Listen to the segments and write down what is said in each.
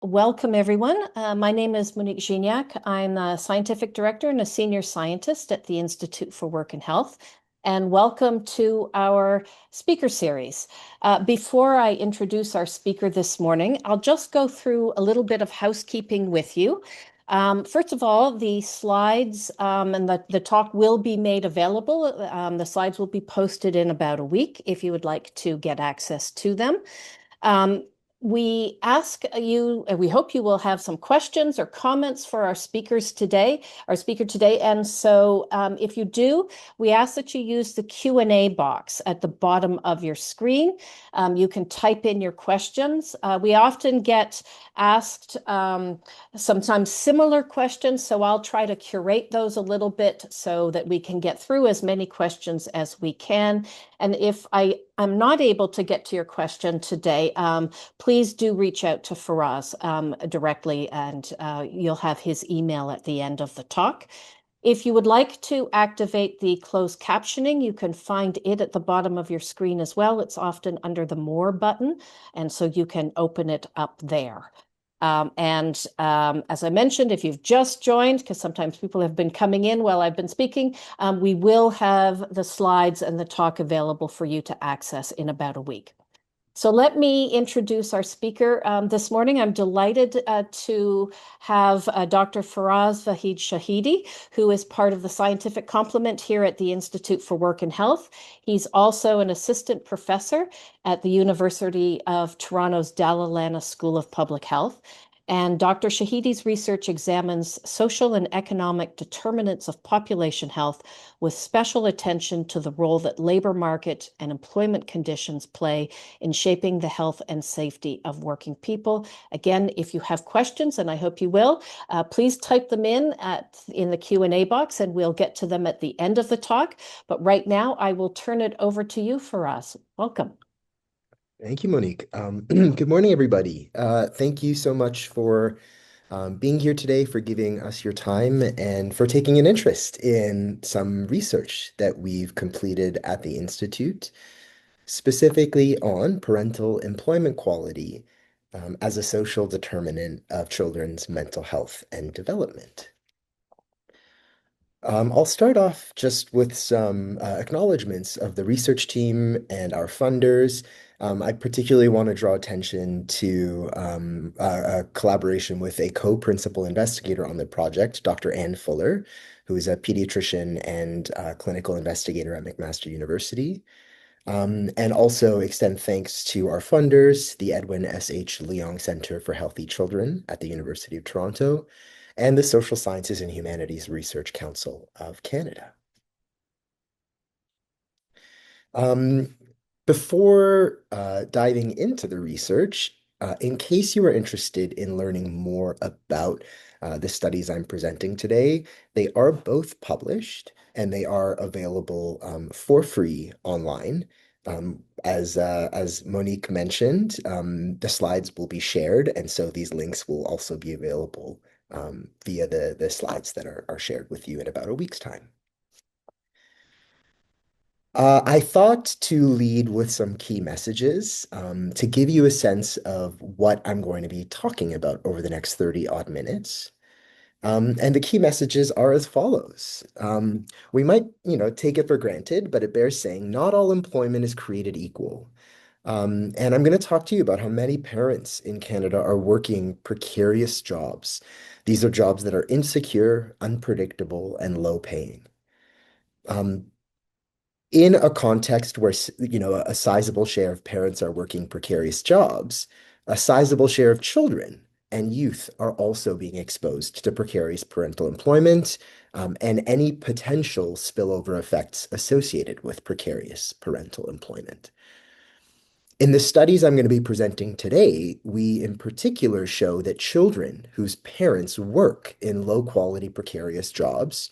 Welcome, everyone. My name is Monique Gignac. I'm a scientific director and a senior scientist at the Institute for Work and Health. And welcome to our speaker series. Before I introduce our speaker this morning, I'll just go through a little bit of housekeeping with you. First of all, the slides and the talk will be made available. The slides will be posted in about a week if you would like to get access to them. Um, we ask you, we hope you will have some questions or comments for our speakers today, our speaker today. And so if you do, we ask that you use the Q&A box at the bottom of your screen. You can type in your questions. We often get asked sometimes similar questions, so I'll try to curate those a little bit so that we can get through as many questions as we can. And if I'm not able to get to your question today, please do reach out to Faraz directly, and you'll have his email at the end of the talk. If you would like to activate the closed captioning, you can find it at the bottom of your screen as well. It's often under the More button, and so you can open it up there. As I mentioned, if you've just joined, because sometimes people have been coming in while I've been speaking, we will have the slides and the talk available for you to access in about a week. So let me introduce our speaker this morning. I'm delighted to have Dr. Faraz Vahid Shahidi, who is part of the scientific complement here at the Institute for Work and Health. He's also an assistant professor at the University of Toronto's Dalla Lana School of Public Health. And Dr. Shahidi's research examines social and economic determinants of population health with special attention to the role that labor market and employment conditions play in shaping the health and safety of working people. Again, if you have questions, and I hope you will, please type them in the Q&A box, and we'll get to them at the end of the talk. But right now, I will turn it over to you, Faraz. Welcome. Thank you, Monique. Good morning, everybody. Thank you so much for being here today, for giving us your time, and for taking an interest in some research that we've completed at the Institute, specifically on parental employment quality as a social determinant of children's mental health and development. I'll start off just with some acknowledgements of the research team and our funders. I particularly want to draw attention to a collaboration with a co-principal investigator on the project, Dr. Ann Fuller, who is a pediatrician and clinical investigator at McMaster University. And also extend thanks to our funders, the Edwin S.H. Leong Center for Healthy Children at the University of Toronto, and the Social Sciences and Humanities Research Council of Canada. Um, Before diving into the research, in case you are interested in learning more about the studies I'm presenting today, they are both published and they are available for free online. As Monique mentioned, the slides will be shared, and so these links will also be available via the slides that are shared with you in about a week's time. I thought to lead with some key messages to give you a sense of what I'm going to be talking about over the next 30 odd minutes. And the key messages are as follows. We might, take it for granted, but it bears saying not all employment is created equal. And I'm going to talk to you about how many parents in Canada are working precarious jobs. These are jobs that are insecure, unpredictable, and low paying. Um, in a context where, a sizable share of parents are working precarious jobs, a sizable share of children and youth are also being exposed to precarious parental employment, and any potential spillover effects associated with precarious parental employment. In the studies I'm going to be presenting today, we in particular show that children whose parents work in low quality precarious jobs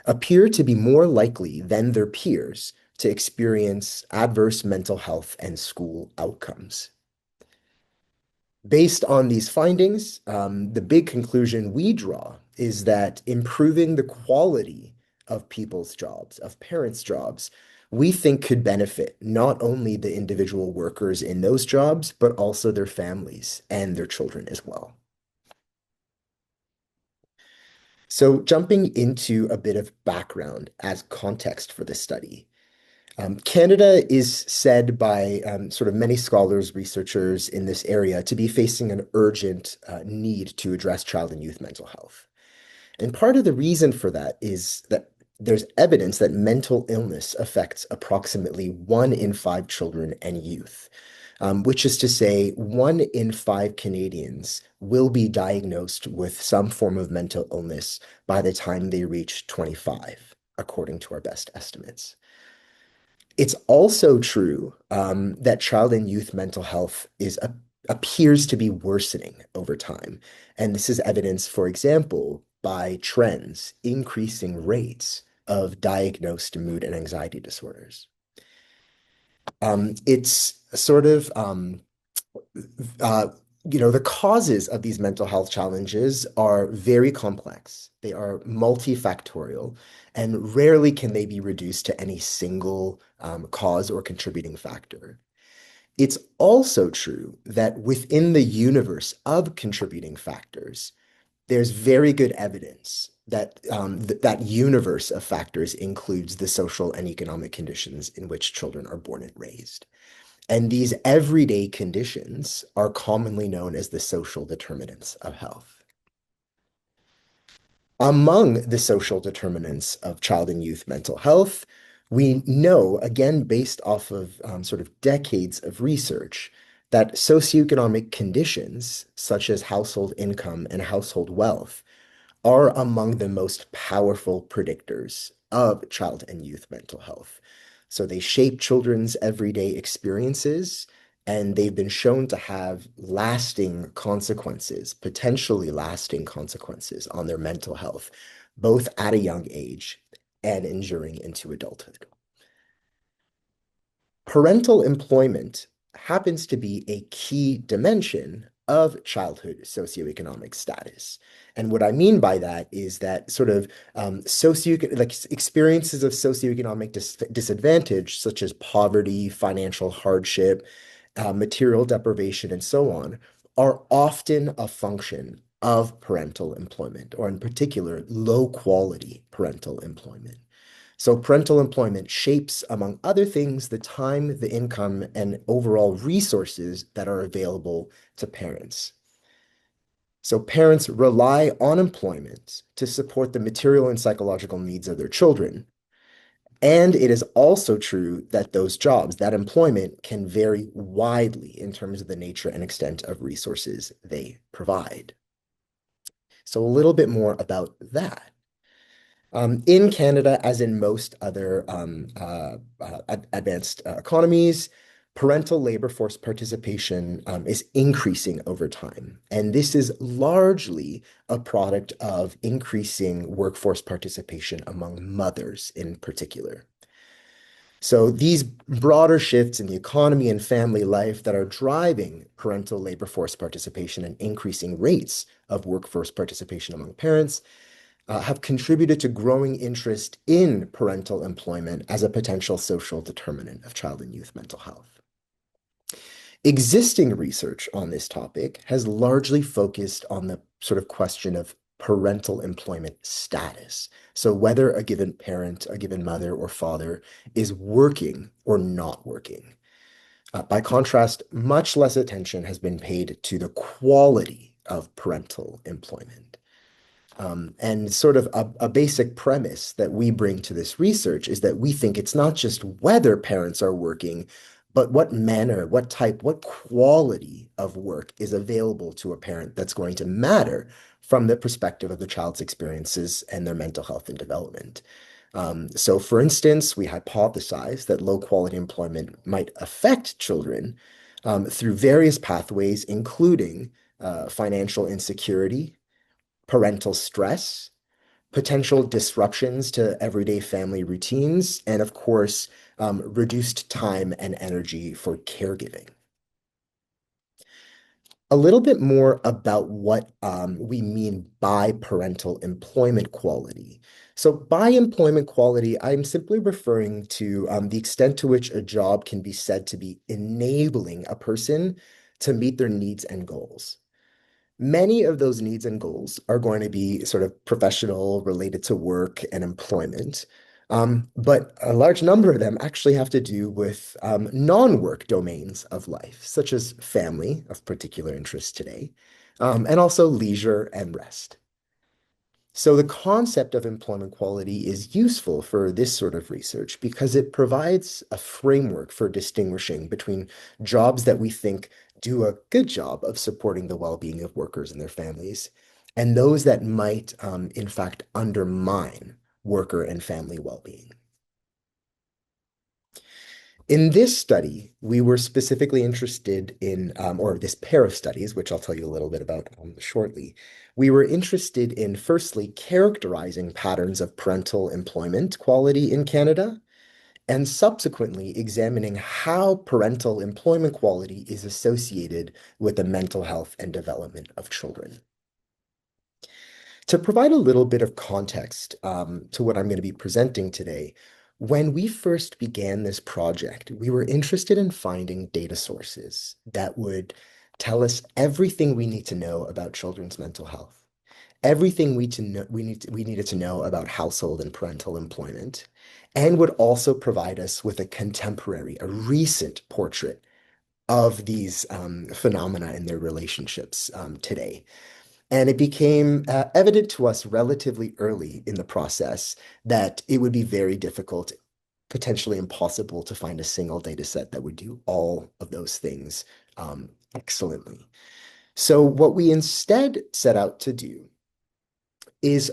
appear to be more likely than their peers to experience adverse mental health and school outcomes. Based on these findings, the big conclusion we draw is that improving the quality of people's jobs, of parents' jobs, we think could benefit not only the individual workers in those jobs, but also their families and their children as well. So, jumping into a bit of background as context for this study. Canada is said by sort of many scholars, researchers in this area to be facing an urgent need to address child and youth mental health. And part of the reason for that is that there's evidence that mental illness affects approximately 1 in 5 children and youth, which is to say, 1 in 5 Canadians will be diagnosed with some form of mental illness by the time they reach 25, according to our best estimates. It's also true that child and youth mental health appears to be worsening over time. And this is evidenced, for example, by trends, increasing rates of diagnosed mood and anxiety disorders. It's sort of uh, the causes of these mental health challenges are very complex. They are multifactorial, and rarely can they be reduced to any single cause or contributing factor. It's also true that within the universe of contributing factors, there's very good evidence that that universe of factors includes the social and economic conditions in which children are born and raised. And these everyday conditions are commonly known as the social determinants of health. Among the social determinants of child and youth mental health, we know, again, based off of sort of decades of research, that socioeconomic conditions, such as household income and household wealth, are among the most powerful predictors of child and youth mental health. So they shape children's everyday experiences, and they've been shown to have lasting consequences, potentially lasting consequences on their mental health, both at a young age and enduring into adulthood. Parental employment happens to be a key dimension of childhood socioeconomic status. And what I mean by that is that sort of like experiences of socioeconomic disadvantage, such as poverty, financial hardship, material deprivation, and so on, are often a function of parental employment, or in particular, low quality parental employment. So parental employment shapes, among other things, the time, the income, and overall resources that are available to parents. So parents rely on employment to support the material and psychological needs of their children. And it is also true that those jobs, that employment, can vary widely in terms of the nature and extent of resources they provide. So a little bit more about that. In Canada, as in most other advanced economies, parental labor force participation is increasing over time. And this is largely a product of increasing workforce participation among mothers in particular. So these broader shifts in the economy and family life that are driving parental labor force participation and increasing rates of workforce participation among parents have contributed to growing interest in parental employment as a potential social determinant of child and youth mental health. Existing research on this topic has largely focused on the sort of question of parental employment status. So whether a given parent, a given mother or father is working or not working. By contrast, much less attention has been paid to the quality of parental employment. And sort of a basic premise that we bring to this research is that we think it's not just whether parents are working, but what manner, what type, what quality of work is available to a parent that's going to matter from the perspective of the child's experiences and their mental health and development. So, for instance, we hypothesize that low quality employment might affect children through various pathways, including financial insecurity, parental stress, potential disruptions to everyday family routines, and of course, reduced time and energy for caregiving. A little bit more about what we mean by parental employment quality. So by employment quality, I'm simply referring to the extent to which a job can be said to be enabling a person to meet their needs and goals. Many of those needs and goals are going to be sort of professional, related to work and employment. But a large number of them actually have to do with non-work domains of life, such as family, of particular interest today, and also leisure and rest. So the concept of employment quality is useful for this sort of research because it provides a framework for distinguishing between jobs that we think do a good job of supporting the well-being of workers and their families, and those that might, in fact, undermine worker and family well-being. In this study, we were specifically interested in, or this pair of studies, which I'll tell you a little bit about shortly. We were interested in, firstly, characterizing patterns of parental employment quality in Canada, and subsequently examining how parental employment quality is associated with the mental health and development of children. To provide a little bit of context to what I'm going to be presenting today, when we first began this project, we were interested in finding data sources that would tell us everything we need to know about children's mental health, everything we needed to know about household and parental employment, and would also provide us with a contemporary, a recent portrait of these phenomena and their relationships today. And it became evident to us relatively early in the process that it would be very difficult, potentially impossible, to find a single data set that would do all of those things excellently. So what we instead set out to do is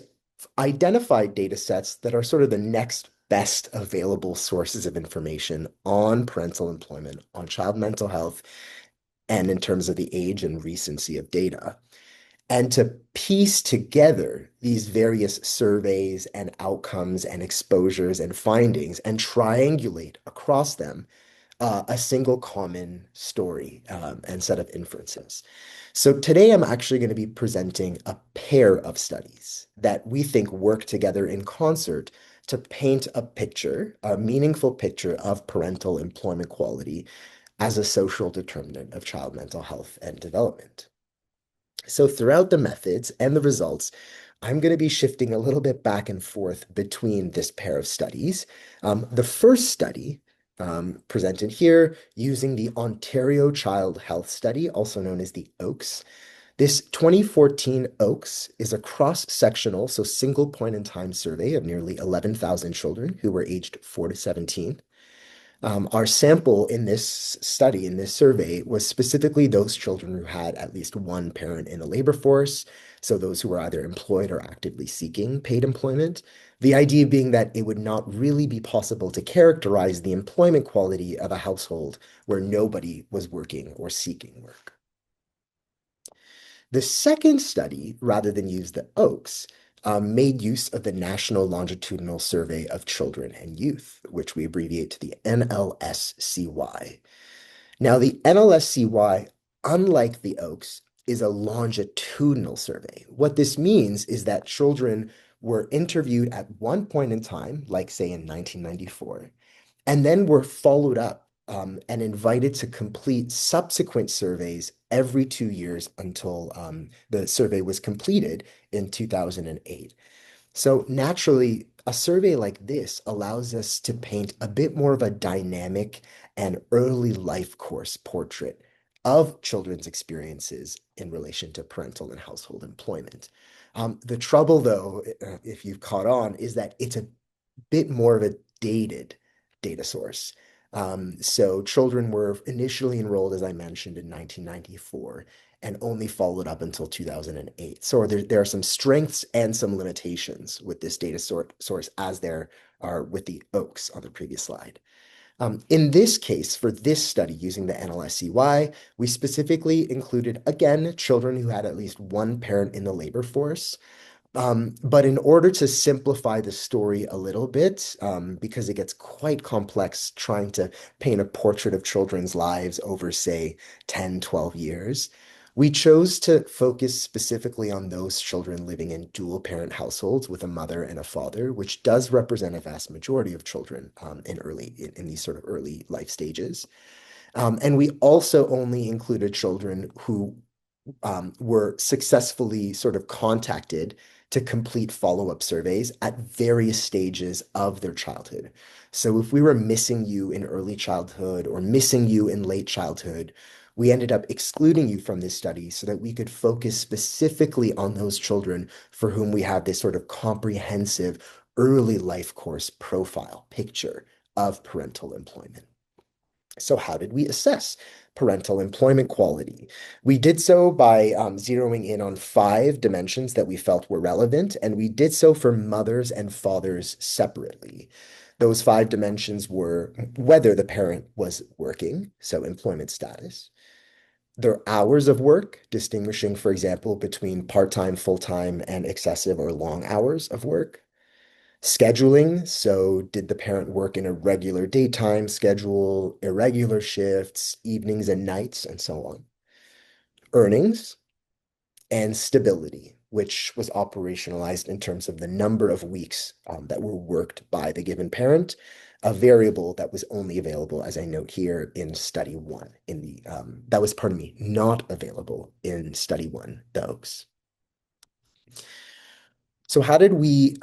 identify data sets that are sort of the next best available sources of information on parental employment, on child mental health, and in terms of the age and recency of data, and to piece together these various surveys and outcomes and exposures and findings and triangulate across them a single common story and set of inferences. So today I'm actually going to be presenting a pair of studies that we think work together in concert to paint a picture, a meaningful picture of parental employment quality as a social determinant of child mental health and development. So throughout the methods and the results, I'm going to be shifting a little bit back and forth between this pair of studies. The first study presented here using the Ontario Child Health Study, also known as the OAKS. This 2014 OAKS is a cross-sectional, so single point in time survey of nearly 11,000 children who were aged 4 to 17. Our sample in this study, in this survey, was specifically those children who had at least one parent in the labor force, so those who were either employed or actively seeking paid employment. The idea being that it would not really be possible to characterize the employment quality of a household where nobody was working or seeking work. The second study, rather than use the OAKS, made use of the National Longitudinal Survey of Children and Youth, which we abbreviate to the NLSCY. Now, the NLSCY, unlike the OAKS, is a longitudinal survey. What this means is that children were interviewed at one point in time, like say in 1994, and then were followed up and invited to complete subsequent surveys every 2 years until the survey was completed in 2008. So naturally, a survey like this allows us to paint a bit more of a dynamic and early life course portrait of children's experiences in relation to parental and household employment. The trouble, though, if you've caught on, is that it's a bit more of a dated data source. So children were initially enrolled, as I mentioned, in 1994 and only followed up until 2008. So there are some strengths and some limitations with this data source as there are with the OAKS on the previous slide. In this case, for this study using the NLSCY, we specifically included, again, children who had at least one parent in the labor force. But in order to simplify the story a little bit, because it gets quite complex trying to paint a portrait of children's lives over, say, 10, 12 years, we chose to focus specifically on those children living in dual parent households with a mother and a father, which does represent a vast majority of children in these sort of early life stages. And we also only included children who were successfully sort of contacted to complete follow-up surveys at various stages of their childhood. So if we were missing you in early childhood or missing you in late childhood, we ended up excluding you from this study so that we could focus specifically on those children for whom we have this sort of comprehensive early life course profile picture of parental employment. So how did we assess parental employment quality? We did so by zeroing in on 5 dimensions that we felt were relevant, and we did so for mothers and fathers separately. Those 5 dimensions were whether the parent was working, so employment status, their hours of work, distinguishing, for example, between part-time, full-time, and excessive or long hours of work, scheduling. So, did the parent work in a regular daytime schedule, irregular shifts, evenings and nights, and so on? Earnings and stability, which was operationalized in terms of the number of weeks that were worked by the given parent, a variable that was only available, as I note here, in study one, that was, pardon me, not available in study one, the Oaks. So how did we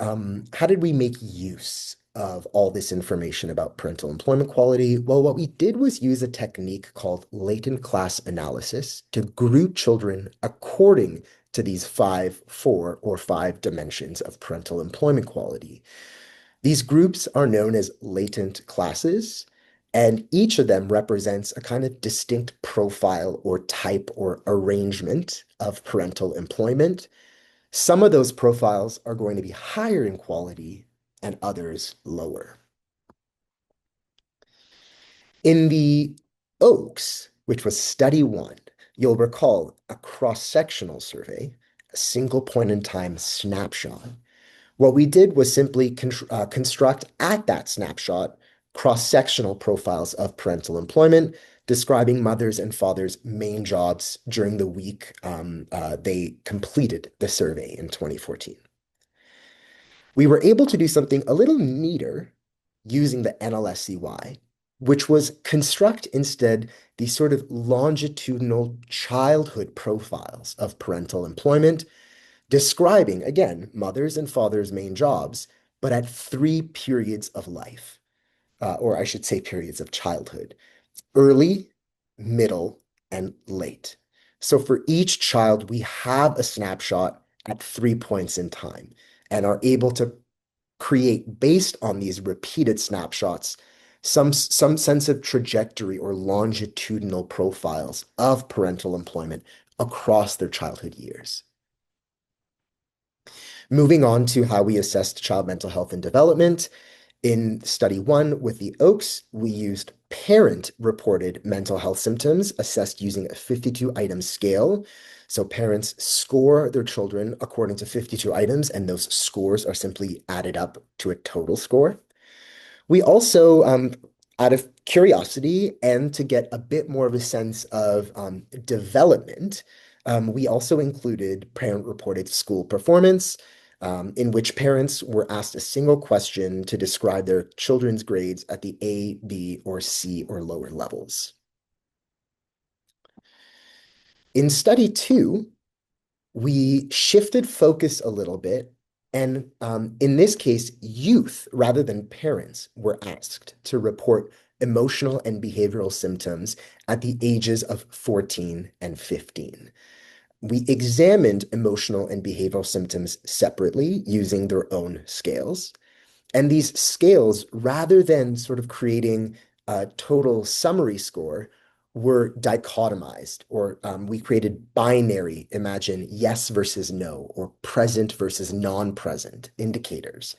make use of all this information about parental employment quality? Well, what we did was use a technique called latent class analysis to group children according to these 4 or 5 dimensions of parental employment quality. These groups are known as latent classes, and each of them represents a kind of distinct profile or type or arrangement of parental employment. Some of those profiles are going to be higher in quality and others lower. In the Oaks, which was study one, you'll recall a cross-sectional survey, a single point in time snapshot. What we did was simply construct at that snapshot cross-sectional profiles of parental employment, describing mothers and fathers' main jobs during the week they completed the survey in 2014. We were able to do something a little neater using the NLSCY, which was construct instead these sort of longitudinal childhood profiles of parental employment, describing, again, mothers' and fathers' main jobs, but at 3 periods of life, or I should say periods of childhood: early, middle, and late. So for each child, we have a snapshot at 3 points in time and are able to create, based on these repeated snapshots, some sense of trajectory or longitudinal profiles of parental employment across their childhood years. Moving on to how we assessed child mental health and development. In study one with the Oaks, we used parent-reported mental health symptoms assessed using a 52-item scale. So parents score their children according to 52 items, and those scores are simply added up to a total score. We also, out of curiosity and to get a bit more of a sense of development, we also included parent-reported school performance, in which parents were asked a single question to describe their children's grades at the A, B, or C or lower levels. In study two, we shifted focus a little bit, and in this case, youth rather than parents were asked to report emotional and behavioral symptoms at the ages of 14 and 15. We examined emotional and behavioral symptoms separately using their own scales. And these scales, rather than sort of creating a total summary score, were dichotomized, or we created binary, imagine yes versus no, or present versus non-present indicators.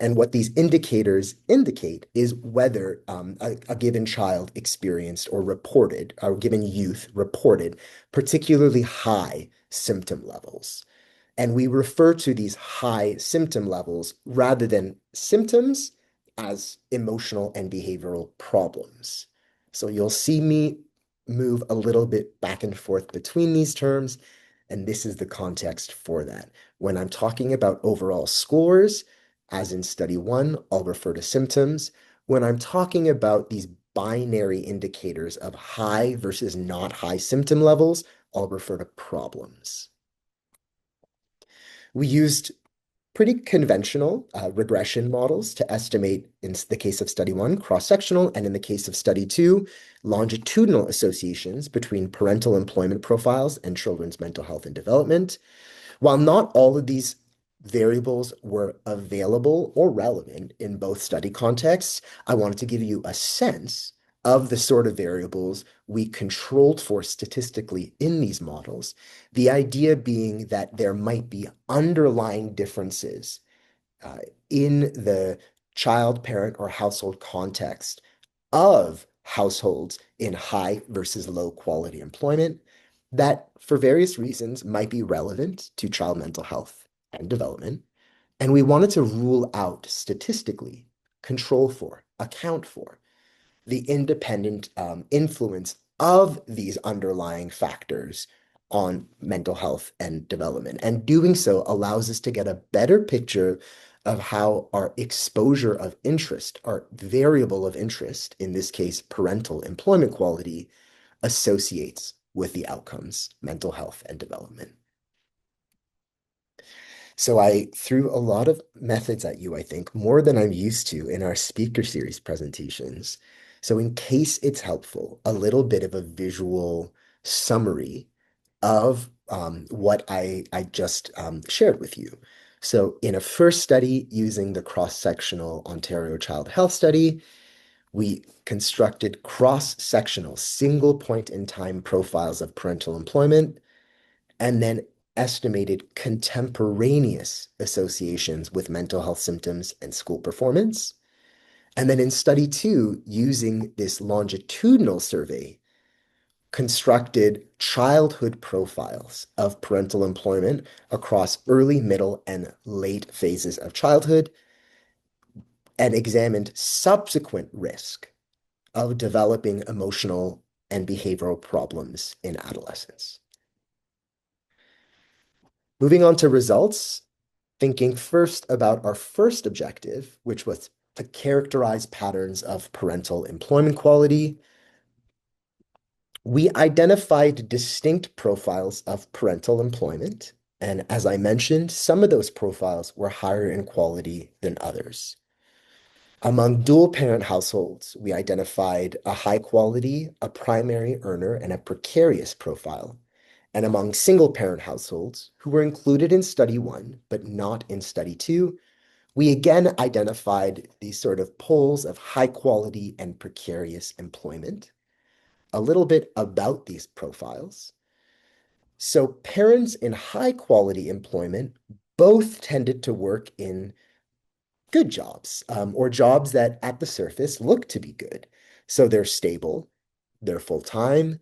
And what these indicators indicate is whether a given child experienced or reported, or a given youth reported particularly high symptom levels. And we refer to these high symptom levels rather than symptoms as emotional and behavioral problems. So you'll see me move a little bit back and forth between these terms, and this is the context for that. When I'm talking about overall scores, as in study one, I'll refer to symptoms. When I'm talking about these binary indicators of high versus not high symptom levels, I'll refer to problems. We used pretty conventional regression models to estimate, in the case of study one, cross-sectional, and in the case of study two, longitudinal associations between parental employment profiles and children's mental health and development. While not all of these variables were available or relevant in both study contexts, I wanted to give you a sense of the sort of variables we controlled for statistically in these models. The idea being that there might be underlying differences uh, in the child, parent, or household context of households in high versus low quality employment that, for various reasons, might be relevant to child mental health and development. And we wanted to rule out statistically, control for, account for the independent influence of these underlying factors on mental health and development. And doing so allows us to get a better picture of how our exposure of interest, our variable of interest, in this case, parental employment quality, associates with the outcomes, mental health and development. So I threw a lot of methods at you, I think, more than I'm used to in our speaker series presentations. So in case it's helpful, a little bit of a visual summary of what I just shared with you. So in a first study using the cross-sectional Ontario Child Health Study, we constructed cross-sectional single point in time profiles of parental employment and then estimated contemporaneous associations with mental health symptoms and school performance. And then in study two, using this longitudinal survey, constructed childhood profiles of parental employment across early, middle, and late phases of childhood and examined subsequent risk of developing emotional and behavioral problems in adolescence. Moving on to results, thinking first about our first objective, which was to characterize patterns of parental employment quality, we identified distinct profiles of parental employment. And as I mentioned, some of those profiles were higher in quality than others. Among dual parent households, we identified a high quality, a primary earner, and a precarious profile. And among single parent households, who were included in study one, but not in study two, we again identified these sort of poles of high quality and precarious employment. A little bit about these profiles. So parents in high quality employment both tended to work in good jobs or jobs that at the surface look to be good. So they're stable, they're full-time,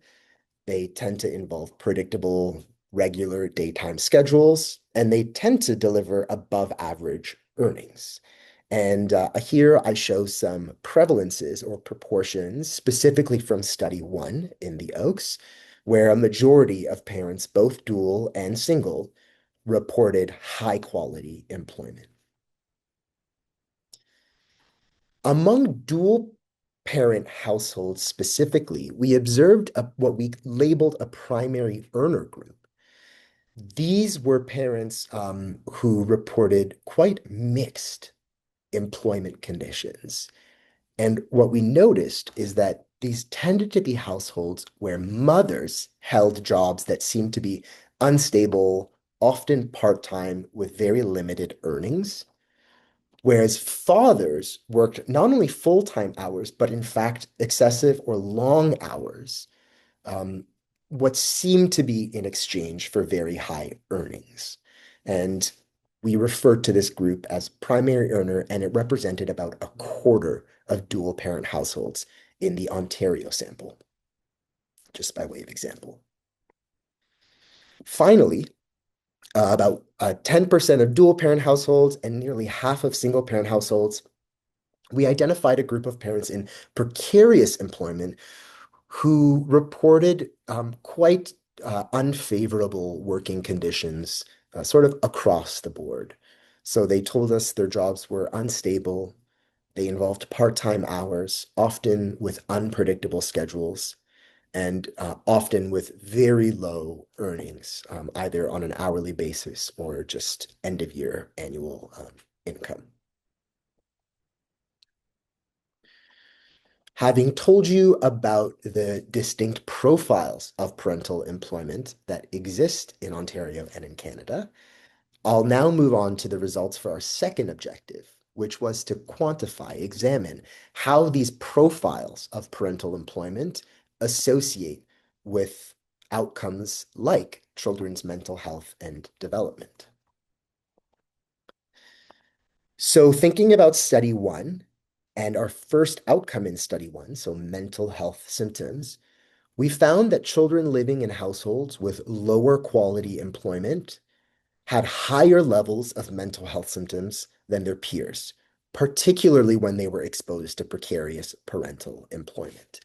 they tend to involve predictable, regular daytime schedules, and they tend to deliver above average earnings. And here I show some prevalences or proportions specifically from study one in the Oaks, where a majority of parents, both dual and single, reported high quality employment. Among dual parent households specifically, we observed what we labeled a primary earner group. These were parents who reported quite mixed employment conditions. And what we noticed is that these tended to be households where mothers held jobs that seemed to be unstable, often part-time with very limited earnings, whereas fathers worked not only full-time hours, but in fact excessive or long hours, um, what seemed to be in exchange for very high earnings. And we referred to this group as primary earner, and it represented about a quarter of dual parent households in the Ontario sample, just by way of example. Finally, about 10% of dual parent households and nearly half of single parent households, we identified a group of parents in precarious employment who reported quite unfavorable working conditions sort of across the board. So they told us their jobs were unstable. They involved part-time hours, often with unpredictable schedules. and often with very low earnings, either on an hourly basis or just end of year annual income. Having told you about the distinct profiles of parental employment that exist in Ontario and in Canada, I'll now move on to the results for our second objective, which was to quantify, examine how these profiles of parental employment associate with outcomes like children's mental health and development. So thinking about study one and our first outcome in study one, so mental health symptoms, we found that children living in households with lower quality employment had higher levels of mental health symptoms than their peers, particularly when they were exposed to precarious parental employment.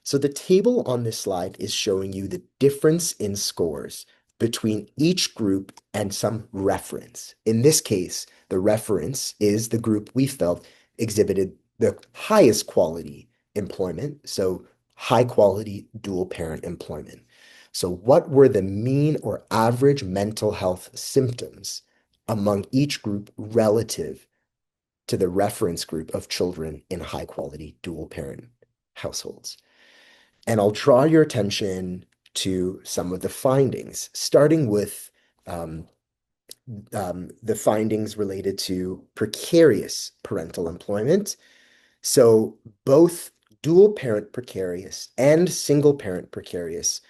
So the table on this slide is showing you the difference in scores between each group and some reference. In this case, the reference is the group we felt exhibited the highest quality employment, so high quality dual parent employment. So what were the mean or average mental health symptoms among each group relative to the reference group of children in high quality dual parent households? And I'll draw your attention to some of the findings, starting with the findings related to precarious parental employment. So both dual parent precarious and single parent precarious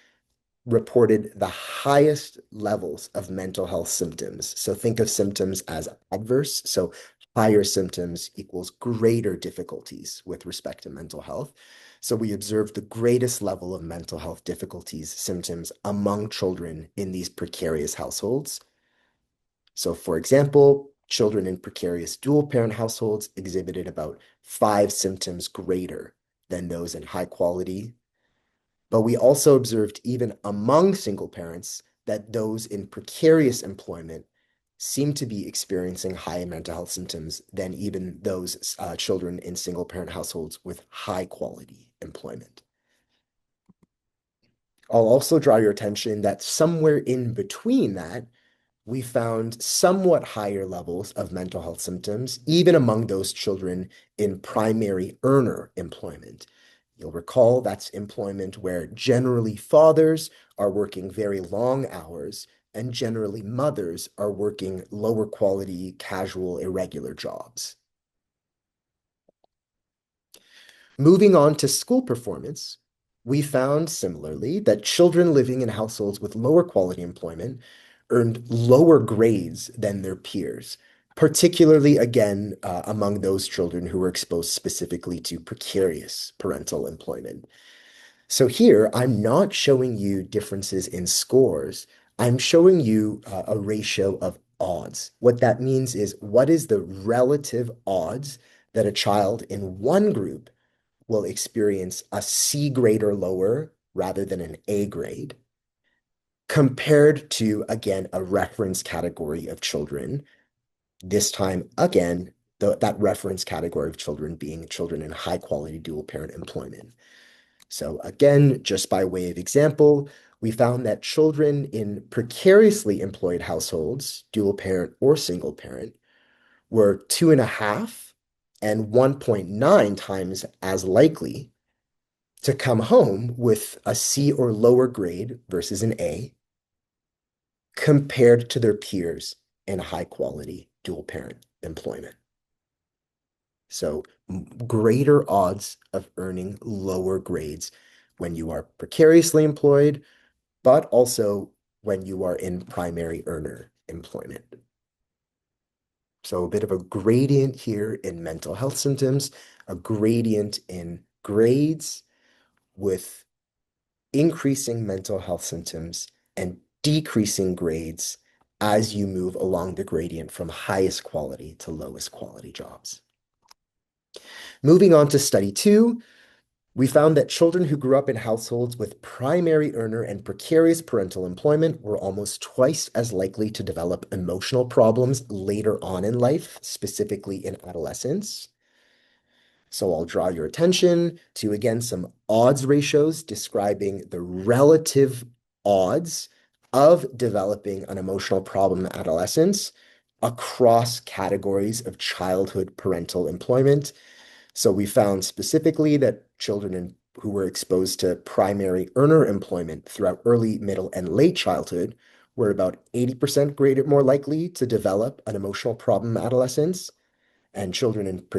reported the highest levels of mental health symptoms. So think of symptoms as adverse. So higher symptoms equals greater difficulties with respect to mental health. So we observed the greatest level of mental health difficulties, symptoms among children in these precarious households. So for example, children in precarious dual parent households exhibited about 5 symptoms greater than those in high quality. But we also observed even among single parents that those in precarious employment seem to be experiencing higher mental health symptoms than even those children in single parent households with high quality employment. I'll also draw your attention that somewhere in between that, we found somewhat higher levels of mental health symptoms, even among those children in primary earner employment. You'll recall that's employment where generally fathers are working very long hours and generally mothers are working lower quality, casual, irregular jobs. Moving on to school performance, we found similarly that children living in households with lower quality employment earned lower grades than their peers, particularly again among those children who were exposed specifically to precarious parental employment. So here, I'm not showing you differences in scores. I'm showing you a ratio of odds. What that means is what is the relative odds that a child in one group will experience a C grade or lower rather than an A grade, compared to, again, a reference category of children. This time, again, that reference category of children being children in high quality dual parent employment. So again, just by way of example, we found that children in precariously employed households, dual parent or single parent, were 2.5 and 1.9 times as likely to come home with a C or lower grade versus an A compared to their peers in high quality dual parent employment. So greater odds of earning lower grades when you are precariously employed, but also when you are in primary earner employment. So a bit of a gradient here in mental health symptoms, a gradient in grades with increasing mental health symptoms and decreasing grades as you move along the gradient from highest quality to lowest quality jobs. Moving on to study 2, we found that children who grew up in households with primary earner and precarious parental employment were almost twice as likely to develop emotional problems later on in life, specifically in adolescence. So I'll draw your attention to, again, some odds ratios describing the relative odds of developing an emotional problem in adolescence across categories of childhood parental employment. So we found specifically that who were exposed to primary earner employment throughout early, middle, and late childhood were about 80% more likely to develop an emotional problem in adolescence, and children with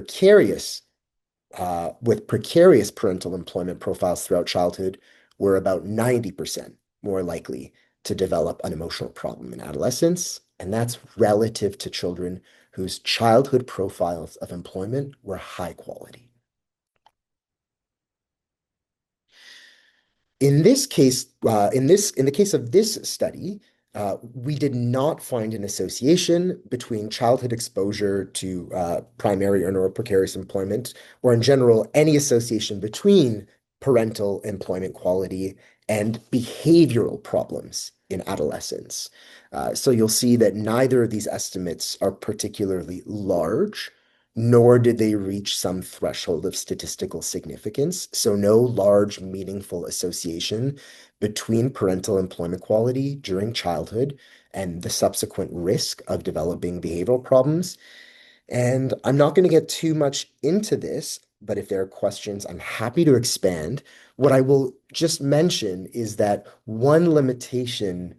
precarious parental employment profiles throughout childhood were about 90% more likely to develop an emotional problem in adolescence. And that's relative to children whose childhood profiles of employment were high quality. In this case, in the case of this study, we did not find an association between childhood exposure to primary earner or precarious employment, or in general, any association between parental employment quality and behavioral problems in adolescence. So you'll see that neither of these estimates are particularly large, nor did they reach some threshold of statistical significance. So no large, meaningful association between parental employment quality during childhood and the subsequent risk of developing behavioral problems. And I'm not going to get too much into this, but if there are questions, I'm happy to expand. What I will just mention is that one limitation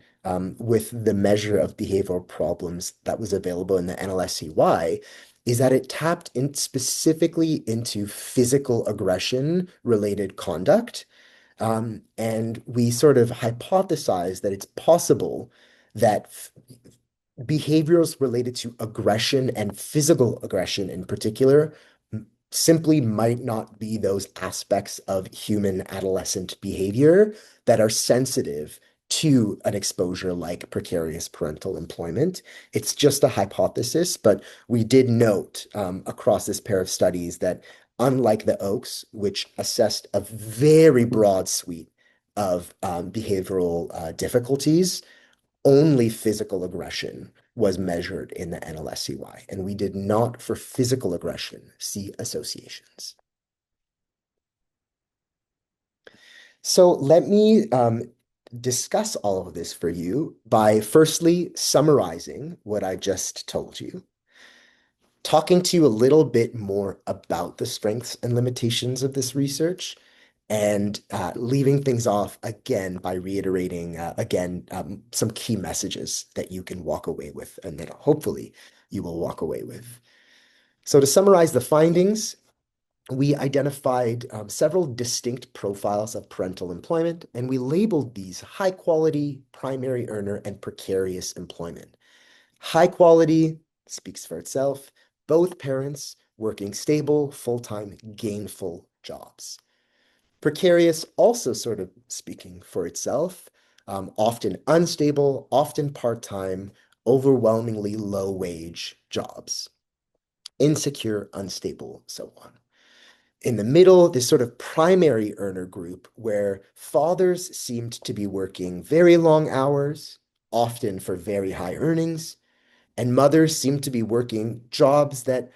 with the measure of behavioral problems that was available in the NLSCY is that it tapped in specifically into physical aggression related conduct. And we sort of hypothesized that it's possible that behaviors related to aggression and physical aggression in particular simply might not be those aspects of human adolescent behavior that are sensitive to an exposure like precarious parental employment. It's just a hypothesis, but we did note across this pair of studies that unlike the Oaks, which assessed a very broad suite of behavioral difficulties, only physical aggression was measured in the NLSCY, and we did not, for physical aggression, see associations. So let me discuss all of this for you by firstly summarizing what I just told you, talking to you a little bit more about the strengths and limitations of this research, and leaving things off again by reiterating some key messages that you can walk away with and that hopefully you will walk away with. So to summarize the findings, we identified several distinct profiles of parental employment, and we labeled these high quality, primary earner, and precarious employment. High quality speaks for itself, both parents working stable, full-time, gainful jobs. Precarious also sort of speaking for itself, often unstable, often part-time, overwhelmingly low-wage jobs. Insecure, unstable, so on. In the middle, this sort of primary earner group where fathers seemed to be working very long hours, often for very high earnings, and mothers seemed to be working jobs that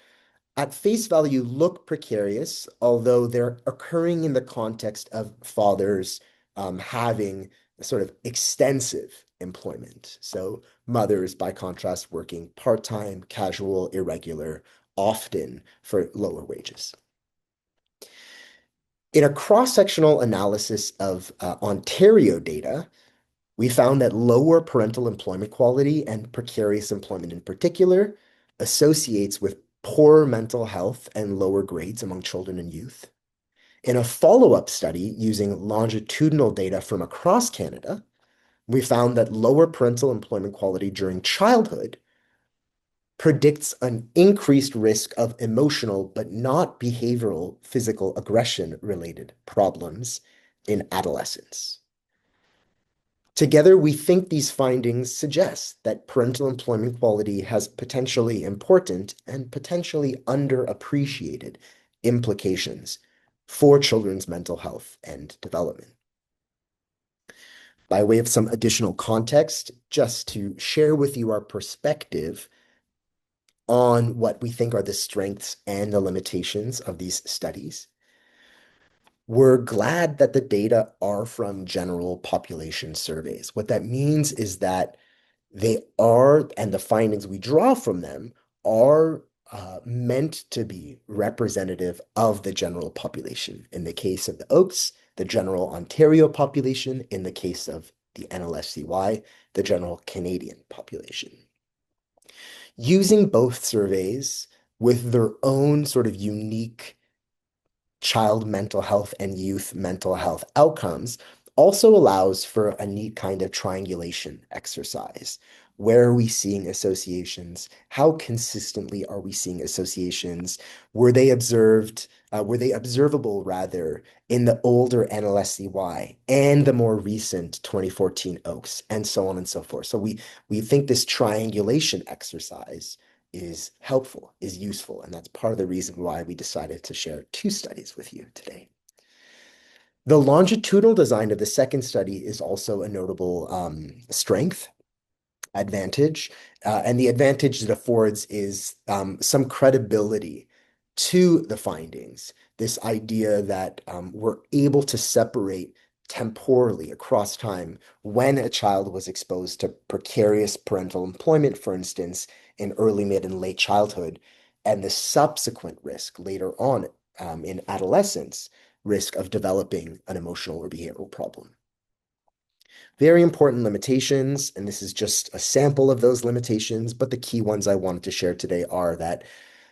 at face value look precarious, although they're occurring in the context of fathers having sort of extensive employment. So mothers, by contrast, working part-time, casual, irregular, often for lower wages. In a cross-sectional analysis of Ontario data, we found that lower parental employment quality and precarious employment in particular associates with poorer mental health and lower grades among children and youth. In a follow-up study using longitudinal data from across Canada, we found that lower parental employment quality during childhood predicts an increased risk of emotional but not behavioral physical aggression related problems in adolescence. Together, we think these findings suggest that parental employment quality has potentially important and potentially underappreciated implications for children's mental health and development. By way of some additional context, just to share with you our perspective, on what we think are the strengths and the limitations of these studies. We're glad that the data are from general population surveys. What that means is that they are, and the findings we draw from them are meant to be representative of the general population. In the case of the Oaks, the general Ontario population. In the case of the NLSCY, the general Canadian population. Using both surveys with their own sort of unique child mental health and youth mental health outcomes also allows for a neat kind of triangulation exercise. Where are we seeing associations? How consistently are we seeing associations? Were they observable rather in the older NLSCY and the more recent 2014 Oaks, and so on and so forth. So we think this triangulation exercise is helpful, is useful, and that's part of the reason why we decided to share two studies with you today. The longitudinal design of the second study is also a notable strength, advantage, and the advantage it affords is some credibility to the findings. This idea that we're able to separate temporally across time when a child was exposed to precarious parental employment, for instance, in early, mid, and late childhood, and the subsequent risk later on in adolescence, risk of developing an emotional or behavioral problem. Very important limitations, and this is just a sample of those limitations, but the key ones I wanted to share today are that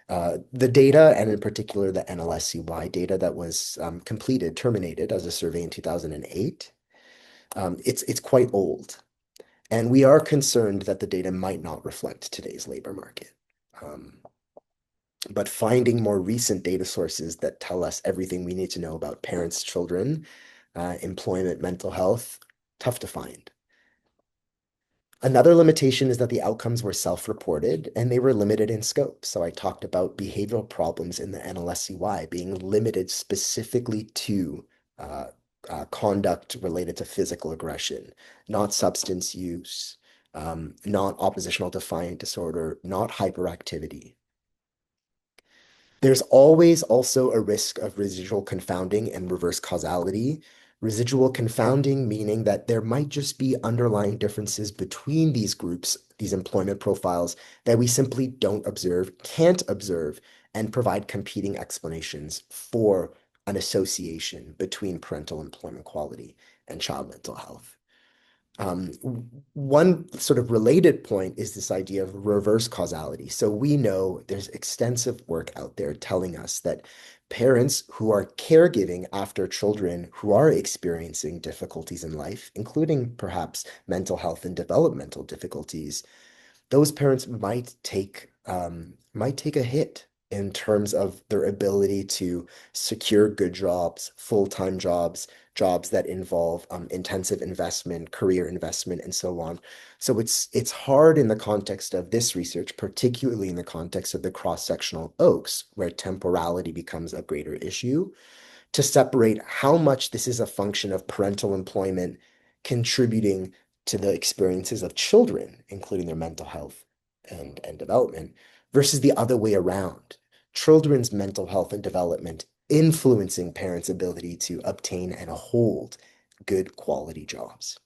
the data, and in particular the NLSCY data that was terminated as a survey in 2008, it's quite old. And we are concerned that the data might not reflect today's labor market. But finding more recent data sources that tell us everything we need to know about parents, children, employment, mental health, tough to find. Another limitation is that the outcomes were self-reported and they were limited in scope. So I talked about behavioral problems in the NLSCY being limited specifically to conduct related to physical aggression, not substance use, not oppositional defiant disorder, not hyperactivity. There's always also a risk of residual confounding and reverse causality. Residual confounding meaning that there might just be underlying differences between these groups, these employment profiles, that we simply don't observe, can't observe, and provide competing explanations for an association between parental employment quality and child mental health. One sort of related point is this idea of reverse causality. So we know there's extensive work out there telling us that parents who are caregiving after children who are experiencing difficulties in life, including perhaps mental health and developmental difficulties, those parents might take a hit in terms of their ability to secure good jobs, full-time jobs, jobs that involve intensive investment, career investment, and so on. So it's hard in the context of this research, particularly in the context of the cross-sectional Oaks, where temporality becomes a greater issue, to separate how much this is a function of parental employment contributing to the experiences of children, including their mental health and development, versus the other way around. Children's mental health and development influencing parents' ability to obtain and hold good quality jobs.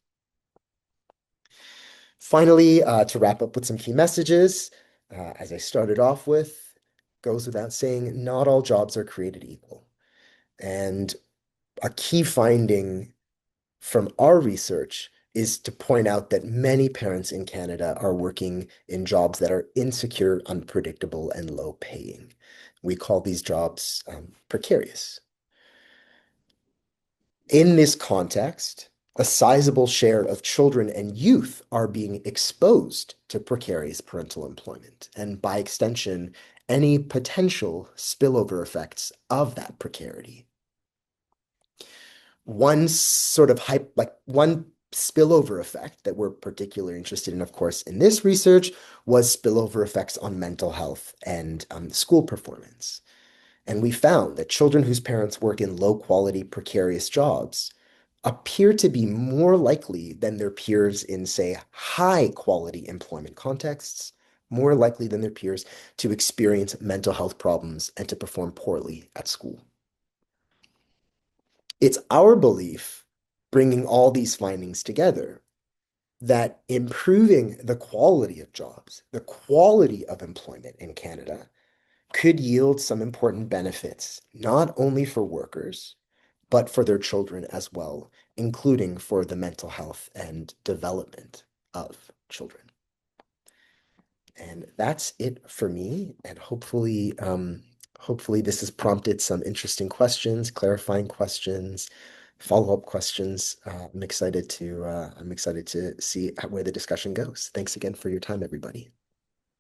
Finally, to wrap up with some key messages, as I started off with, goes without saying, not all jobs are created equal. And a key finding from our research is to point out that many parents in Canada are working in jobs that are insecure, unpredictable, and low paying. We call these jobs precarious. In this context, a sizable share of children and youth are being exposed to precarious parental employment, and by extension, any potential spillover effects of that precarity. One sort of one spillover effect that we're particularly interested in, of course, in this research was spillover effects on mental health and school performance. And we found that children whose parents work in low quality, precarious jobs appear to be more likely than their peers in, say, high quality employment contexts, more likely than their peers to experience mental health problems and to perform poorly at school. It's our belief, bringing all these findings together, that improving the quality of jobs, the quality of employment in Canada, could yield some important benefits, not only for workers, but for their children as well, including for the mental health and development of children. And that's it for me. And hopefully this has prompted some interesting questions, clarifying questions, follow-up questions. I'm excited to see where the discussion goes. Thanks again for your time, everybody.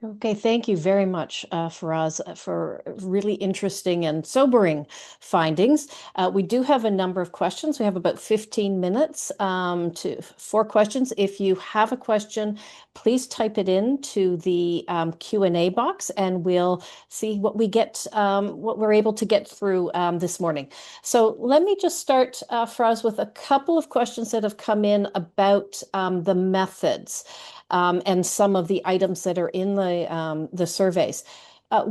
Okay, thank you very much, Faraz, for really interesting and sobering findings. We do have a number of questions. We have about 15 minutes for questions. If you have a question, please type it into the Q&A box, and we'll see what we're able to get through this morning. So let me just start, Faraz, with a couple of questions that have come in about the methods and some of the items that are in the surveys. Do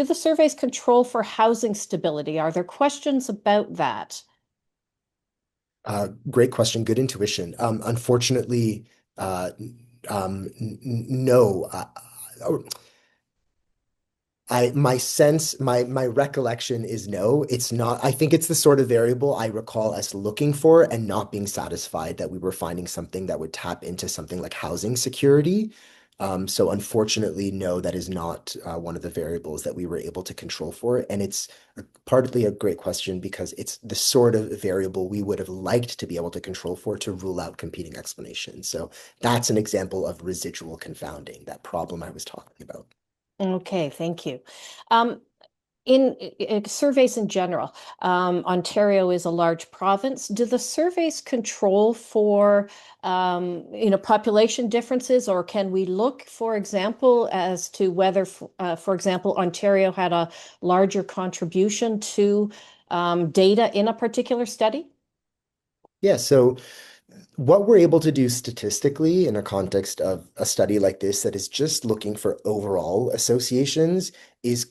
the surveys control for housing stability? Are there questions about that? Great question. Good intuition. Unfortunately, no. My recollection is no, it's not. I think it's the sort of variable I recall us looking for and not being satisfied that we were finding something that would tap into something like housing security. So unfortunately, no, that is not one of the variables that we were able to control for. And it's partly a great question because it's the sort of variable we would have liked to be able to control for to rule out competing explanations. So that's an example of residual confounding, that problem I was talking about. Okay, thank you. Um, in surveys in general, Ontario is a large province. Do the surveys control for, population differences, or can we look, for example, as to whether, for example, Ontario had a larger contribution to data in a particular study? Yeah, so what we're able to do statistically in a context of a study like this that is just looking for overall associations is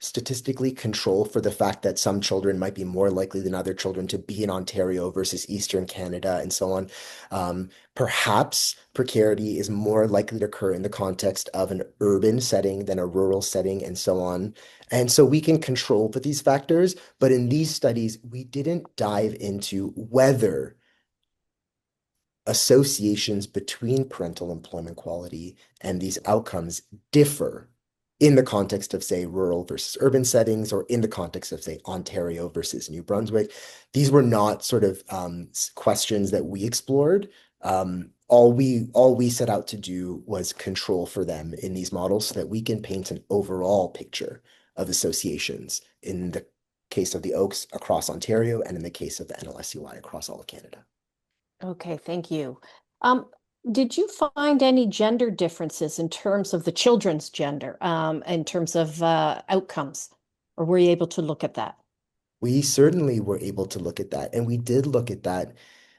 statistically control for the fact that some children might be more likely than other children to be in Ontario versus Eastern Canada and so on. Perhaps precarity is more likely to occur in the context of an urban setting than a rural setting and so on. And so we can control for these factors, but in these studies, we didn't dive into whether associations between parental employment quality and these outcomes differ in the context of, say, rural versus urban settings, or in the context of, say, Ontario versus New Brunswick. These were not sort of questions that we explored. All we set out to do was control for them in these models so that we can paint an overall picture of associations in the case of the Oaks across Ontario and in the case of the NLSUI across all of Canada. Okay, thank you. Um, did you find any gender differences in terms of the children's gender, in terms of outcomes, or were you able to look at that? We certainly were able to look at that, and we did look at that.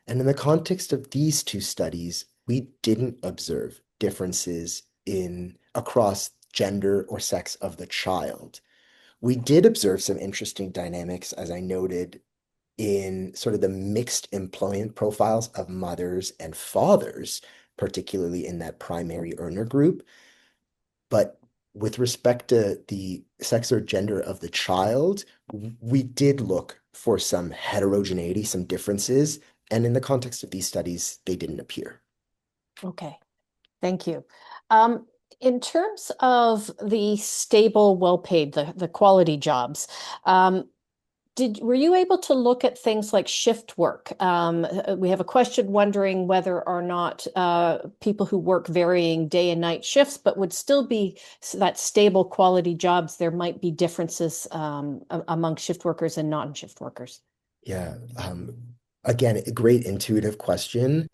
And in the context of these two studies, we didn't observe differences in across gender or sex of the child. We did observe some interesting dynamics, as I noted, in sort of the mixed employment profiles of mothers and fathers, particularly in that primary earner group. But with respect to the sex or gender of the child, we did look for some heterogeneity, some differences. And in the context of these studies, they didn't appear. Okay, thank you. Um, in terms of the stable, well-paid, the quality jobs, were you able to look at things like shift work? We have a question wondering whether or not people who work varying day and night shifts, but would still be that stable quality jobs, there might be differences among shift workers and non-shift workers. Yeah. Again, a great intuitive question.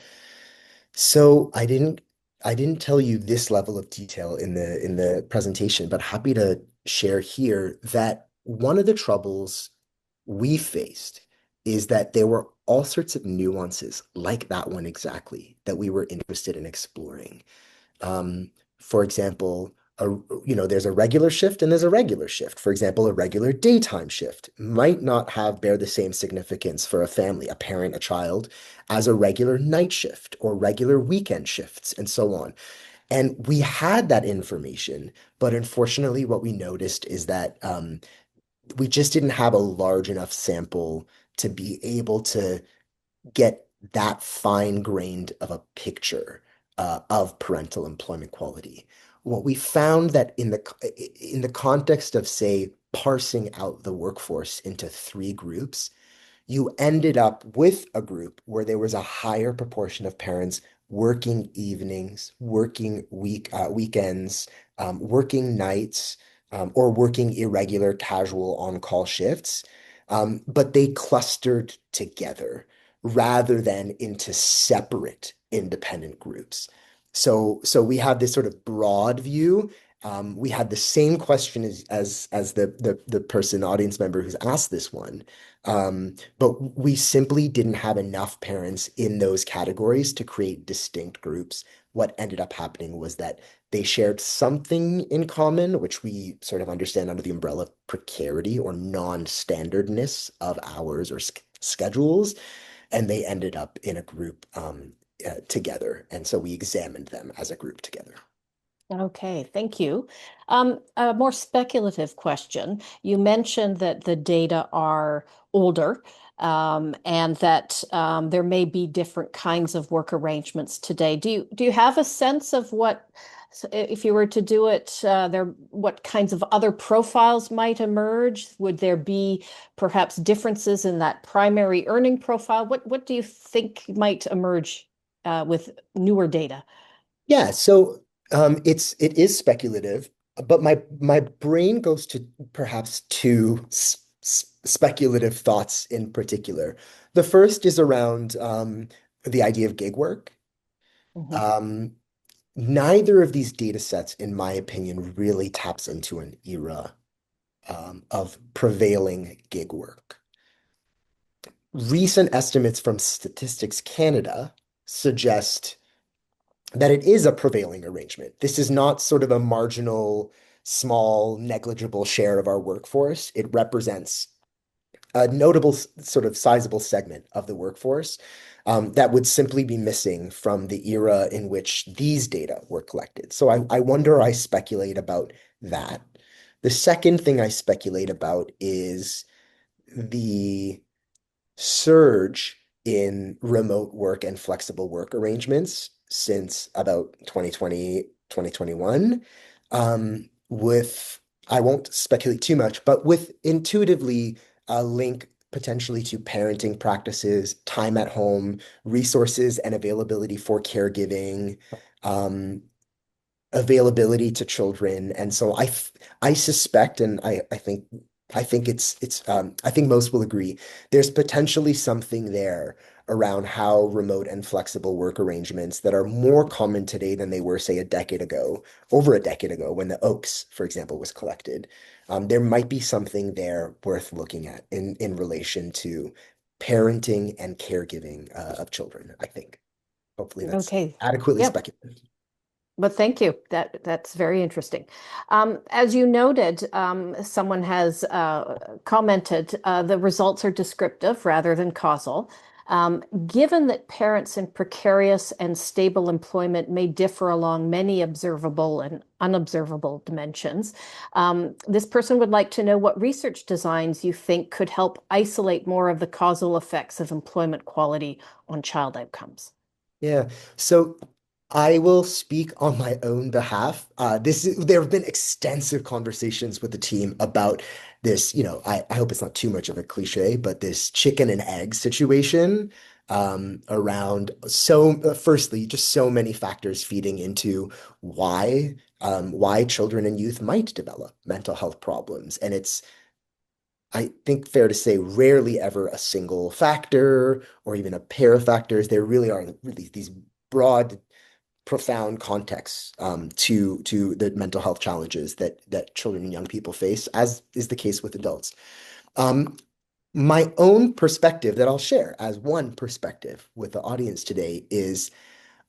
So I didn't tell you this level of detail in the presentation, but happy to share here that one of the troubles we faced is that there were all sorts of nuances like that one exactly that we were interested in exploring. Um, for example, a, there's a regular shift and there's a regular shift. For example, a regular daytime shift might not bear the same significance for a family, a parent, a child, as a regular night shift or regular weekend shifts, and so on. And we had that information, but unfortunately, what we noticed is that we just didn't have a large enough sample to be able to get that fine-grained of a picture of parental employment quality. What we found that in the context of, say, parsing out the workforce into three groups, you ended up with a group where there was a higher proportion of parents working evenings, working weekends, working nights, or working irregular casual on-call shifts. But they clustered together rather than into separate independent groups. So we have this sort of broad view. We had the same question as the person, audience member who's asked this one. But we simply didn't have enough parents in those categories to create distinct groups. What ended up happening was that they shared something in common, which we sort of understand under the umbrella of precarity or non-standardness of hours or schedules, and they ended up in a group together. And so we examined them as a group together. Okay, thank you. A more speculative question. You mentioned that the data are older, and that there may be different kinds of work arrangements today. Do you have a sense of what, if you were to do it, what kinds of other profiles might emerge? Would there be perhaps differences in that primary earning profile? What do you think might emerge with newer data? Yeah, so it is speculative, but my brain goes to perhaps two speculative thoughts in particular. The first is around the idea of gig work. Mhm. Um, Neither of these data sets, in my opinion, really taps into an era of prevailing gig work. Recent estimates from Statistics Canada suggest that it is a prevailing arrangement. This is not sort of a marginal, small, negligible share of our workforce. It represents a notable, sort of sizable segment of the workforce that would simply be missing from the era in which these data were collected. So I wonder, I speculate about that. The second thing I speculate about is the surge in remote work and flexible work arrangements since about 2020, 2021. With, I won't speculate too much, but with intuitively a link potentially to parenting practices, time at home, resources and availability for caregiving, um, availability to children. And so I suspect, and I think I think most will agree, there's potentially something there around how remote and flexible work arrangements that are more common today than they were, say, a decade ago, over a decade ago, when the Oaks, for example, was collected. There might be something there worth looking at in relation to parenting and caregiving of children, I think. Hopefully that's Okay. adequately Yep. speculative. But thank you. That's very interesting. As you noted, someone has commented the results are descriptive rather than causal. Given that parents in precarious and stable employment may differ along many observable and unobservable dimensions, this person would like to know what research designs you think could help isolate more of the causal effects of employment quality on child outcomes. Yeah. So I will speak on my own behalf. There have been extensive conversations with the team about this, I hope it's not too much of a cliche, but this chicken and egg situation around firstly, just so many factors feeding into why children and youth might develop mental health problems. And it's, I think, fair to say, rarely ever a single factor or even a pair of factors. There really are really these broad, profound contexts to the mental health challenges that children and young people face, as is the case with adults. Um, My own perspective that I'll share as one perspective with the audience today is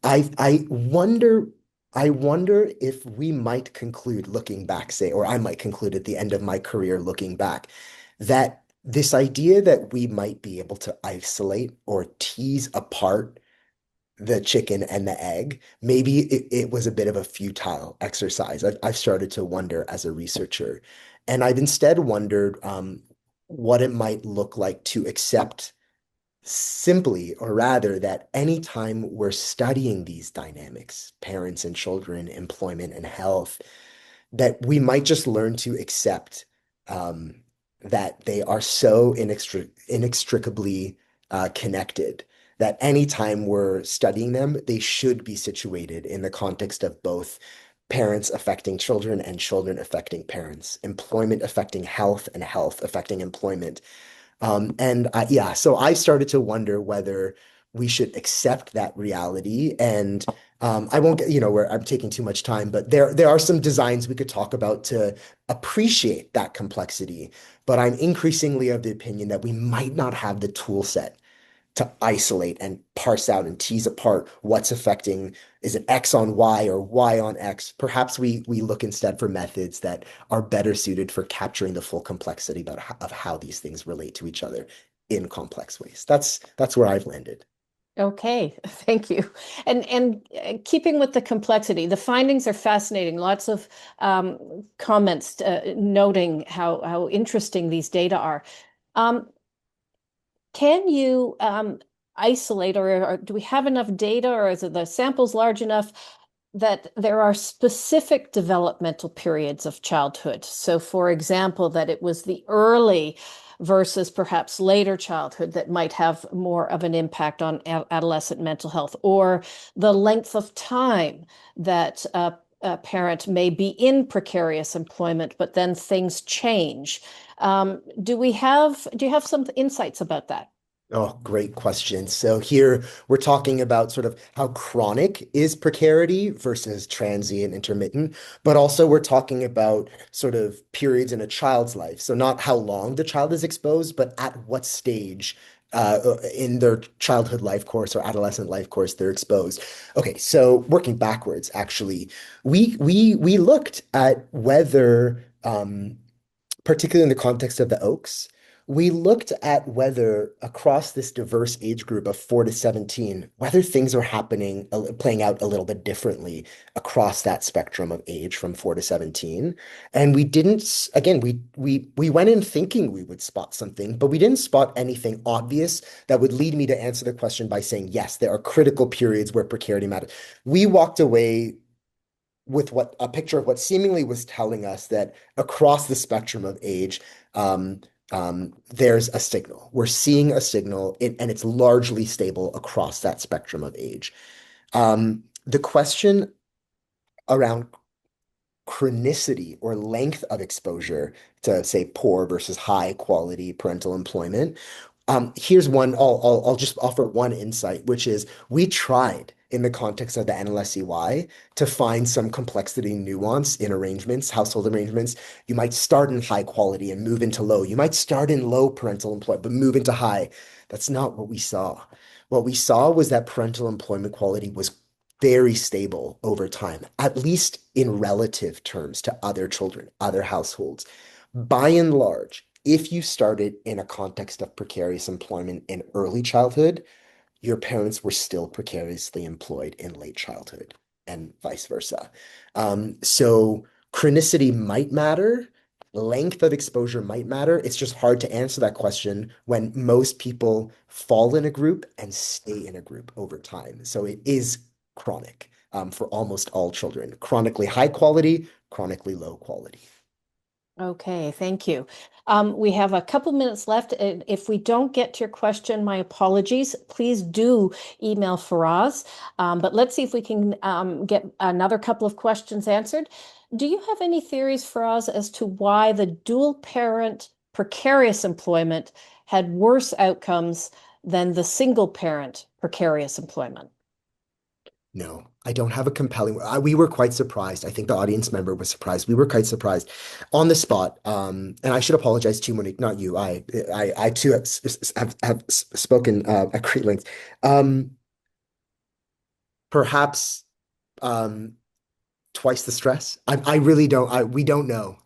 I wonder if we might conclude looking back, say, or I might conclude at the end of my career looking back, that this idea that we might be able to isolate or tease apart the chicken and the egg, maybe it was a bit of a futile exercise. I've started to wonder as a researcher. And I've instead wondered what it might look like to accept simply, or rather, that anytime we're studying these dynamics, parents and children, employment and health, that we might just learn to accept um, that they are so inextricably connected that anytime we're studying them, they should be situated in the context of both parents affecting children and children affecting parents, employment affecting health and health affecting employment. Yeah, so I started to wonder whether we should accept that reality. And I won't get, where I'm taking too much time, but there are some designs we could talk about to appreciate that complexity. But I'm increasingly of the opinion that we might not have the tool set to isolate and parse out and tease apart what's affecting, is it X on Y or Y on X? Perhaps we look instead for methods that are better suited for capturing the full complexity of how these things relate to each other in complex ways. That's where I've landed. Okay, thank you. And keeping with the complexity, the findings are fascinating. Lots of comments noting how interesting these data are. Um, Can you isolate, or do we have enough data, or is it the samples large enough that there are specific developmental periods of childhood? So, for example, that it was the early versus perhaps later childhood that might have more of an impact on adolescent mental health, or the length of time that a parent may be in precarious employment, but then things change. Do you have some insights about that? Oh, great question. So here we're talking about sort of how chronic is precarity versus transient, intermittent, but also we're talking about sort of periods in a child's life. So not how long the child is exposed, but at what stage in their childhood life course or adolescent life course they're exposed. Okay, so working backwards, actually, we looked at whether particularly in the context of the Oaks, we looked at whether across this diverse age group of 4 to 17, whether things are happening, playing out a little bit differently across that spectrum of age from 4 to 17. And we didn't, again, we went in thinking we would spot something, but we didn't spot anything obvious that would lead me to answer the question by saying, yes, there are critical periods where precarity matters. We walked away with what a picture of what seemingly was telling us that across the spectrum of age, um, there's a signal. We're seeing a signal, and it's largely stable across that spectrum of age. The question around chronicity or length of exposure to, say, poor versus high quality parental employment. Here's one, I'll just offer one insight, which is we tried in the context of the NLSEY to find some complexity nuance in arrangements, household arrangements. You might start in high quality and move into low. You might start in low parental employment, but move into high. That's not what we saw. What we saw was that parental employment quality was very stable over time, at least in relative terms to other children, other households. By and large, if you started in a context of precarious employment in early childhood, your parents were still precariously employed in late childhood and vice versa. So chronicity might matter. Length of exposure might matter. It's just hard to answer that question when most people fall in a group and stay in a group over time. So it is chronic for almost all children. Chronically high quality, chronically low quality. Okay, thank you. We have a couple minutes left. And if we don't get to your question, my apologies. Please do email Faraz. But let's see if we can get another couple of questions answered. Do you have any theories, Faraz, as to why the dual parent precarious employment had worse outcomes than the single parent precarious employment? No, I don't have a compelling. We were quite surprised. I think the audience member was surprised. We were quite surprised on the spot. And I should apologize to Monique, not you. I too have spoken at great length. Um, Perhaps um, twice the stress. I really don't. We don't know.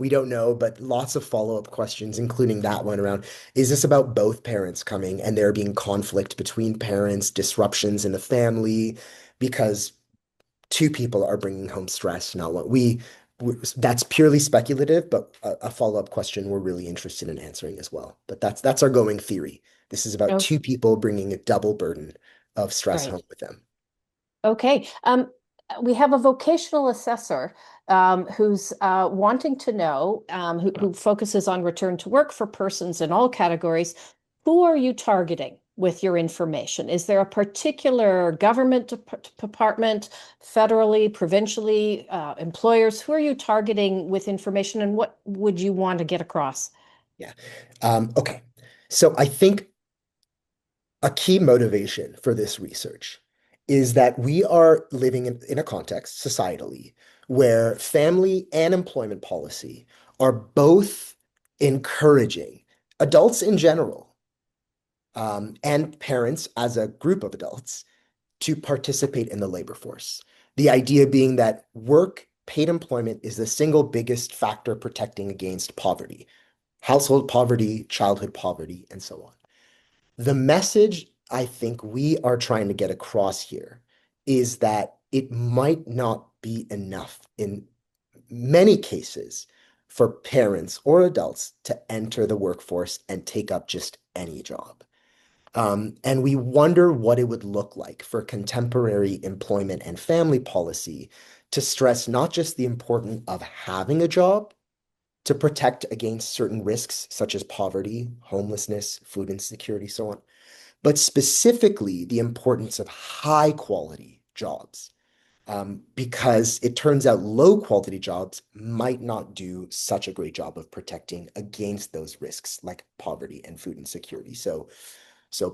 We don't know, but lots of follow-up questions, including that one around, is this about both parents coming and there being conflict between parents, disruptions in the family, because two people are bringing home stress, not one. That's purely speculative, but a follow-up question we're really interested in answering as well. But that's our going theory. This is about Oh, two people bringing a double burden of stress right. home with them. Okay. We have a vocational assessor who's wanting to know, who focuses on return to work for persons in all categories. Who are you targeting with your information? Is there a particular government department, federally, provincially, employers? Who are you targeting with information, and what would you want to get across? Yeah. Okay. So I think a key motivation for this research is that we are living in a context societally where family and employment policy are both encouraging adults in general, and parents as a group of adults to participate in the labor force. The idea being that work, paid employment is the single biggest factor protecting against poverty, household poverty, childhood poverty, and so on. The message I think we are trying to get across here is that it might not be enough in many cases for parents or adults to enter the workforce and take up just any job. And we wonder what it would look like for contemporary employment and family policy to stress not just the importance of having a job to protect against certain risks such as poverty, homelessness, food insecurity, so on, but specifically the importance of high quality jobs. Because it turns out low quality jobs might not do such a great job of protecting against those risks like poverty and food insecurity. So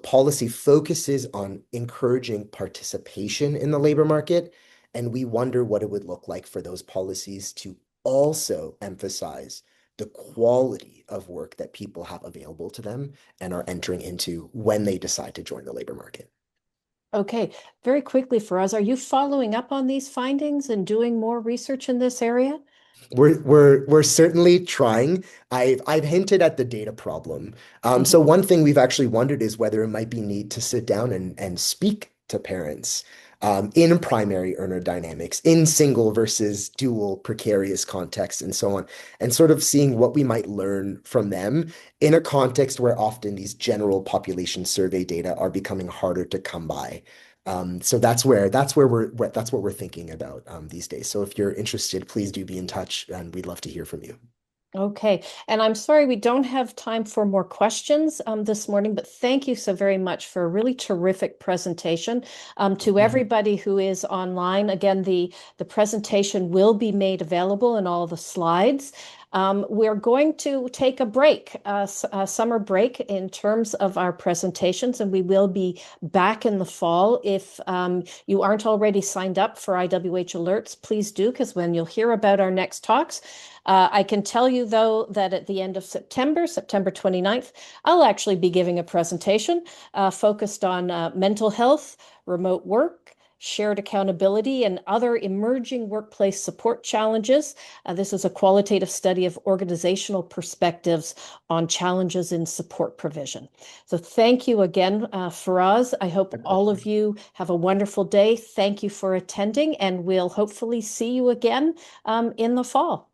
policy focuses on encouraging participation in the labor market, and we wonder what it would look like for those policies to also emphasize the quality of work that people have available to them and are entering into when they decide to join the labor market. Okay, very quickly for us, are you following up on these findings and doing more research in this area? We're certainly trying. I've hinted at the data problem. So Mhm. one thing we've actually wondered is whether it might be need to sit down and speak to parents in primary earner dynamics, in single versus dual precarious contexts, and so on, and sort of seeing what we might learn from them in a context where often these general population survey data are becoming harder to come by. So that's what we're thinking about these days. So if you're interested, please do be in touch, and we'd love to hear from you. Okay, and I'm sorry we don't have time for more questions this morning, but thank you so very much for a really terrific presentation. To everybody who is online, again, the presentation will be made available in all the slides. We're going to take a break, a summer break in terms of our presentations, and we will be back in the fall. If you aren't already signed up for IWH alerts, please do, because when you'll hear about our next talks, I can tell you, though, that at the end of September, September 29th, I'll actually be giving a presentation focused on mental health, remote work, shared accountability, and other emerging workplace support challenges. This is a qualitative study of organizational perspectives on challenges in support provision. So thank you again, Faraz. I hope all of you have a wonderful day. Thank you for attending, and we'll hopefully see you again in the fall.